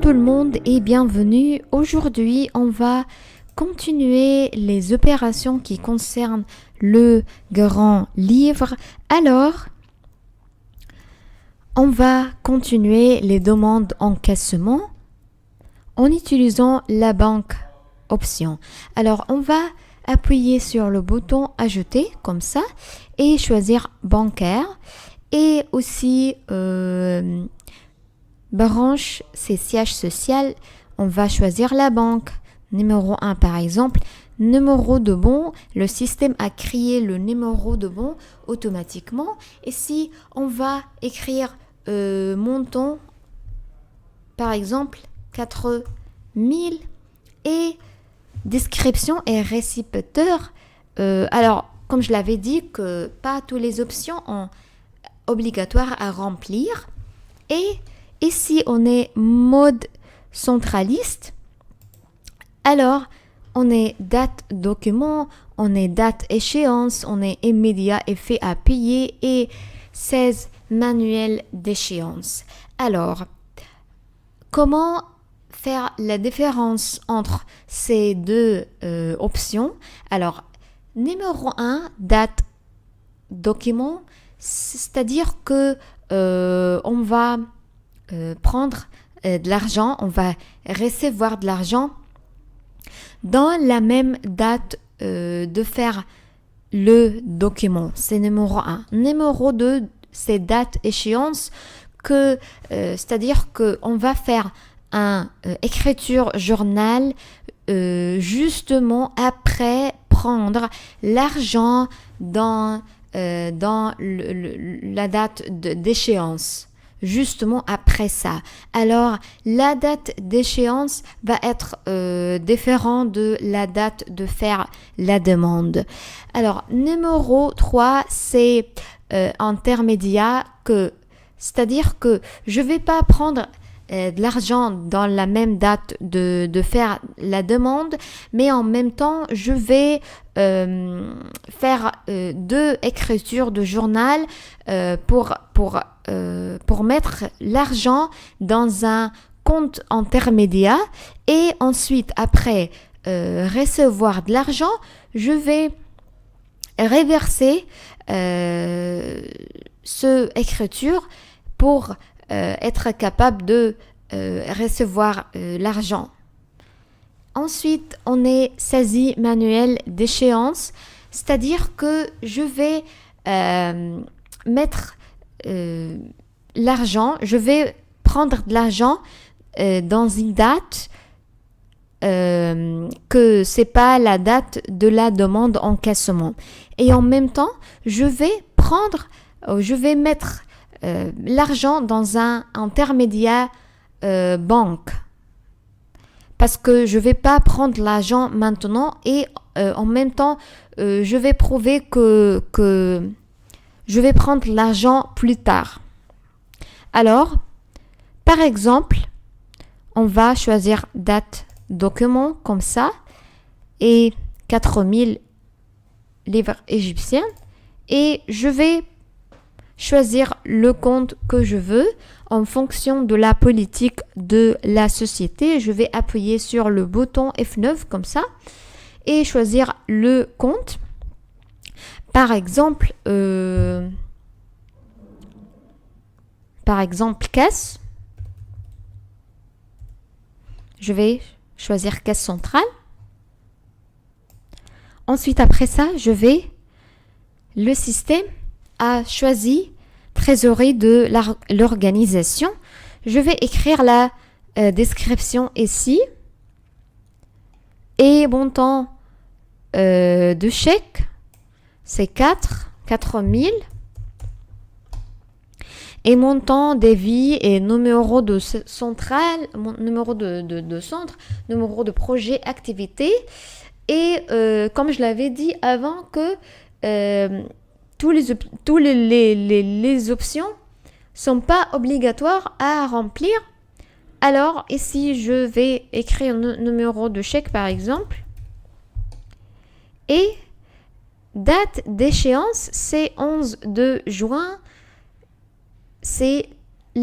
tout le monde et bienvenue. Aujourd'hui, on va continuer les opérations qui concernent le grand livre. Alors, on va continuer les demandes encaissement en utilisant la banque option. Alors, on va appuyer sur le bouton ajouter comme ça et choisir bancaire et aussi branche, c'est siège social, on va choisir la banque. Numéro 1 par exemple, numéro de bon, le système a créé le numéro de bon automatiquement. Et si on va écrire montant, par exemple 4000 et description et récipiendaire. Alors, comme je l'avais dit, que pas toutes les options sont obligatoires à remplir. Et ici, on est mode centraliste. Alors, on est date document, on est date échéance, on est immédiat effet à payer et 16 manuels d'échéance. Alors, comment faire la différence entre ces deux options? Alors, numéro 1, date document, c'est-à-dire que on va prendre de l'argent, on va recevoir de l'argent dans la même date de faire le document. C'est numéro 1. Numéro 2, c'est date échéance, c'est-à-dire qu'on va faire un écriture journal justement après prendre l'argent dans la date d'échéance. Justement après ça. Alors, la date d'échéance va être différente de la date de faire la demande. Alors, numéro 3, c'est intermédiaire, c'est-à-dire que je ne vais pas prendre de l'argent dans la même date de faire la demande, mais en même temps, je vais faire deux écritures de journal pour mettre l'argent dans un compte intermédiaire et ensuite, après recevoir de l'argent, je vais reverser ce écriture pour être capable de recevoir l'argent. Ensuite, on est saisie manuelle d'échéance, c'est-à-dire que je vais mettre l'argent, je vais prendre de l'argent dans une date que c'est pas la date de la demande encaissement. Et en même temps, je vais mettre l'argent dans un intermédiaire banque. Parce que je ne vais pas prendre l'argent maintenant et en même temps, je vais prouver que je vais prendre l'argent plus tard. Alors, par exemple, on va choisir date document comme ça et 4000 livres égyptiens et je vais choisir le compte que je veux en fonction de la politique de la société. Je vais appuyer sur le bouton F9 comme ça et choisir le compte. Par exemple, caisse. Je vais choisir caisse centrale. Ensuite, après ça, le système a choisi trésorerie de l'organisation. Je vais écrire la description ici et montant de chèque, c'est 4000 et montant débit et numéro de centrale, numéro de centre, numéro de projet activité et comme je l'avais dit avant que toutes les options sont pas obligatoires à remplir. Alors ici je vais écrire un numéro de chèque par exemple et date d'échéance c'est 11 de juin, c'est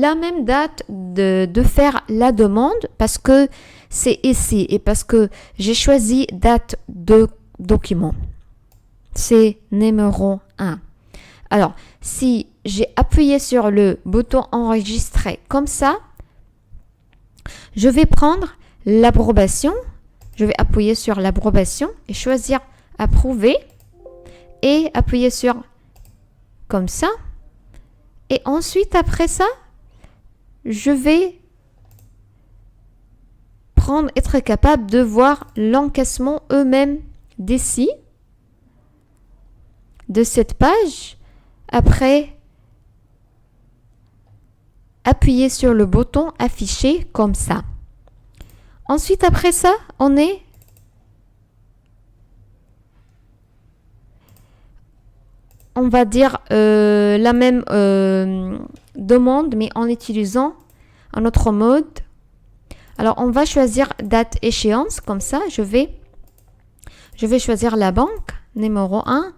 la même date de faire la demande parce que c'est ici et parce que j'ai choisi date de document. C'est numéro 1. Alors, si j'ai appuyé sur le bouton enregistrer comme ça, je vais prendre l'approbation. Je vais appuyer sur l'approbation et choisir approuver et appuyer sur comme ça. Et ensuite, après ça, je vais être capable de voir l'encaissement eux-mêmes d'ici, de cette page. Après, appuyer sur le bouton afficher comme ça. Ensuite, après ça, on va dire la même demande, mais en utilisant un autre mode. Alors, on va choisir date échéance, comme ça. Je vais choisir la banque, numéro 1,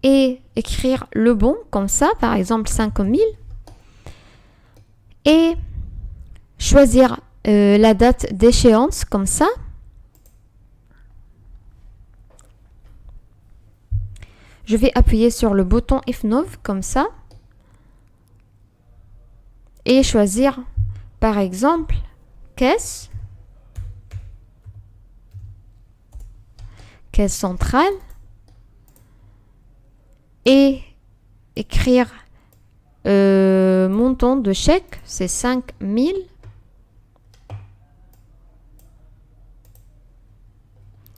et écrire le bon, comme ça, par exemple 5000. Et choisir la date d'échéance, comme ça. Je vais appuyer sur le bouton F9 comme ça et choisir par exemple caisse centrale et écrire montant de chèque, c'est 5000.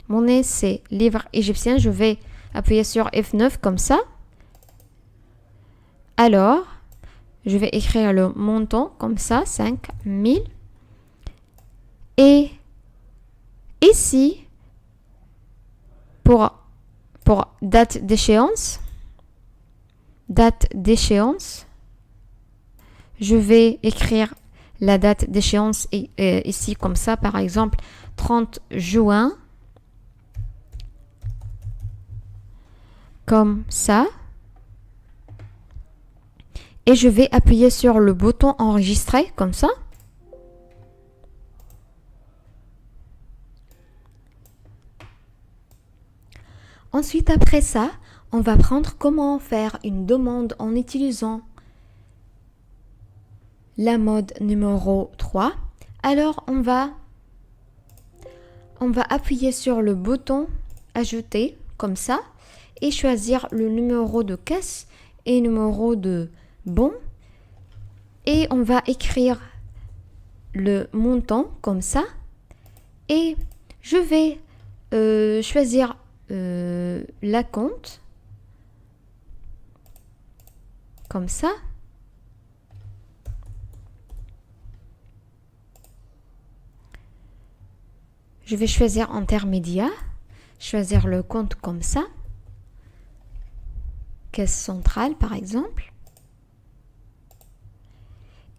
Monnaie, c'est livre égyptien. Je vais appuyer sur F9 comme ça. Alors, je vais écrire le montant comme ça, 5000. Et ici, pour date d'échéance, je vais écrire la date d'échéance ici comme ça, par exemple 30 juin. Comme ça. Et je vais appuyer sur le bouton enregistrer comme ça. Ensuite, après ça, on va prendre comment faire une demande en utilisant la mode numéro 3. Alors, on va appuyer sur le bouton ajouter comme ça. Et choisir le numéro de caisse et numéro de bon. Et on va écrire le montant comme ça. Et je vais choisir la compte comme ça. Je vais choisir intermédiaire, choisir le compte comme ça. Caisse centrale par exemple.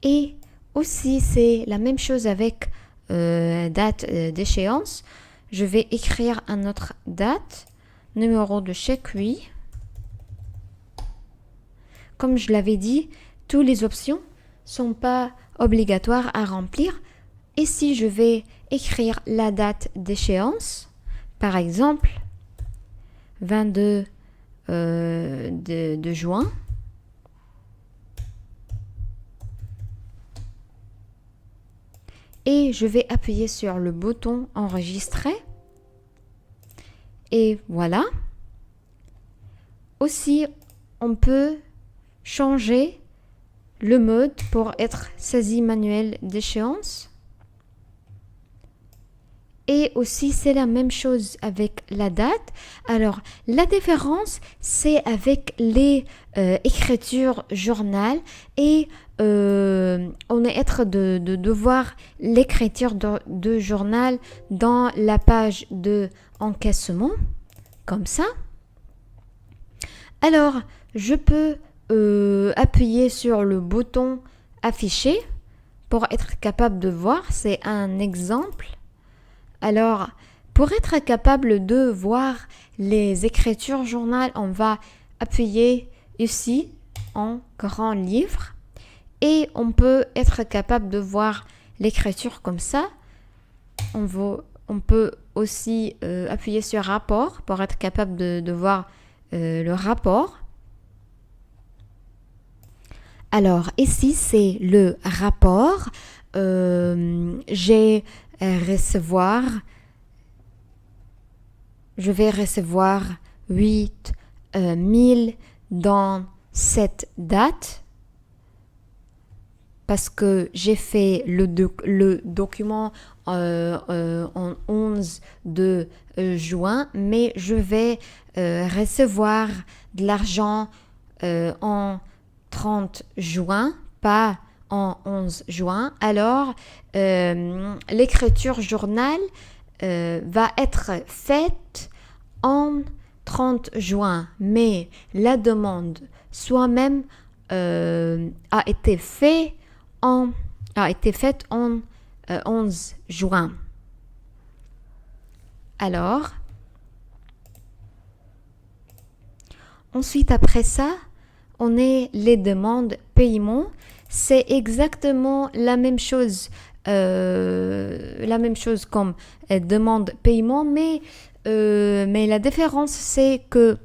Et aussi c'est la même chose avec date d'échéance. Je vais écrire un autre date, numéro de chèque, oui. Comme je l'avais dit, toutes les options sont pas obligatoires à remplir. Ici je vais écrire la date d'échéance, par exemple 22 de juin. Et je vais appuyer sur le bouton enregistrer. Et voilà. Aussi, on peut changer le mode pour être saisie manuelle d'échéance. Et aussi, c'est la même chose avec la date. Alors, la différence, c'est avec les écritures journal. Et on est être de voir l'écriture de journal dans la page de encaissement, comme ça. Alors, je peux appuyer sur le bouton afficher pour être capable de voir. C'est un exemple. Alors, pour être capable de voir les écritures journal, on va appuyer ici en grand livre Et on peut être capable de voir l'écriture comme ça. On peut aussi appuyer sur rapport pour être capable de voir le rapport. Alors, ici, c'est le rapport. Je vais recevoir 8 000 dans cette date parce que j'ai fait le document en 11 de juin, mais je vais recevoir de l'argent en 30 juin, pas en 11 juin. Alors, l'écriture journal va être faite en 30 juin, mais la demande soi-même a été faite en 11 juin. Alors, ensuite après ça, on a les demandes paiement. C'est exactement la même chose comme demande paiement, mais la différence c'est que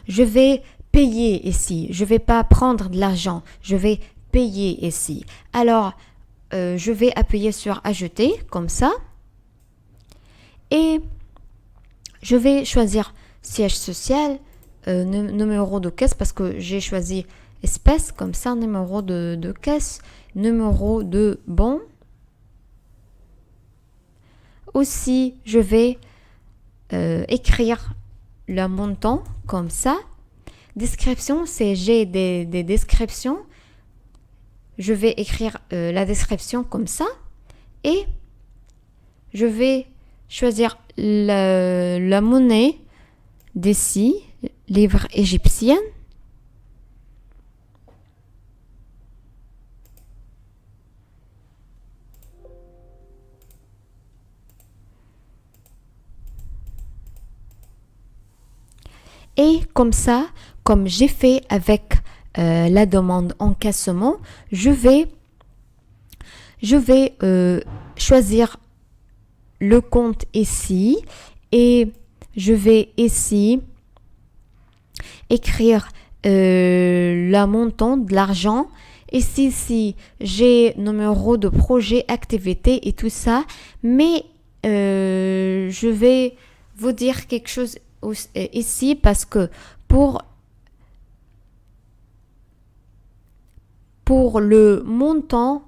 je vais payer ici. Je vais pas prendre de l'argent, je vais payer ici. Alors, je vais appuyer sur ajouter comme ça et je vais choisir siège social, numéro de caisse parce que j'ai choisi espèce comme ça, numéro de caisse, numéro de bon. Aussi, je vais écrire le montant comme ça. Description, c'est j'ai des descriptions. Je vais écrire la description comme ça et je vais choisir la monnaie d'ici, livre égyptienne. Et comme ça, comme j'ai fait avec la demande encaissement, je vais choisir le compte ici et je vais ici écrire le montant de l'argent. Ici, si j'ai numéro de projet, activité et tout ça, mais je vais vous dire quelque chose ici parce que pour le montant,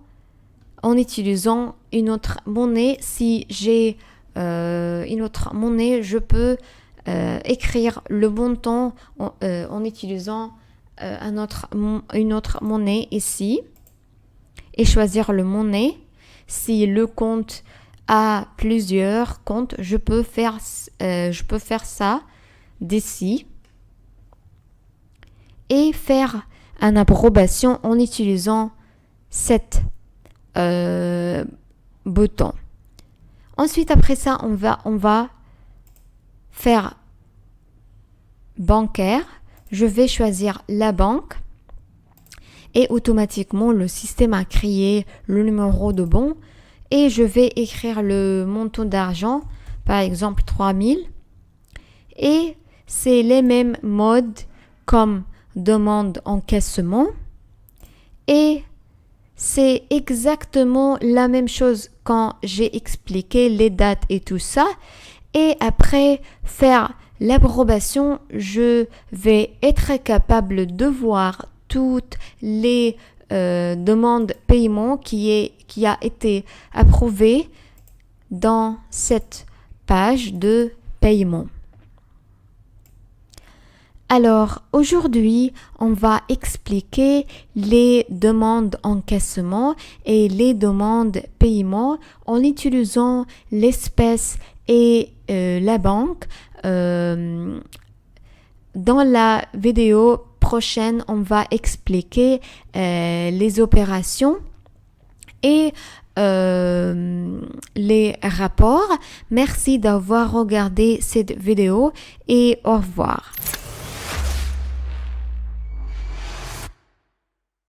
en utilisant une autre monnaie, si j'ai une autre monnaie, je peux écrire le montant en utilisant une autre monnaie ici et choisir le monnaie. Si le compte a plusieurs comptes, je peux faire ça d'ici et faire une approbation en utilisant cet bouton. Ensuite, après ça, on va faire bancaire. Je vais choisir la banque et automatiquement, le système a créé le numéro de bon et je vais écrire le montant d'argent, par exemple 3000. Et c'est les mêmes modes comme demande encaissement et c'est exactement la même chose quand j'ai expliqué les dates et tout ça. Et après faire l'approbation, je vais être capable de voir toutes les demandes paiement qui a été approuvée dans cette page de paiement. Alors, aujourd'hui, on va expliquer les demandes encaissement et les demandes paiement en utilisant l'espèce et la banque. Dans la vidéo prochaine, on va expliquer les opérations et les rapports. Merci d'avoir regardé cette vidéo et au revoir.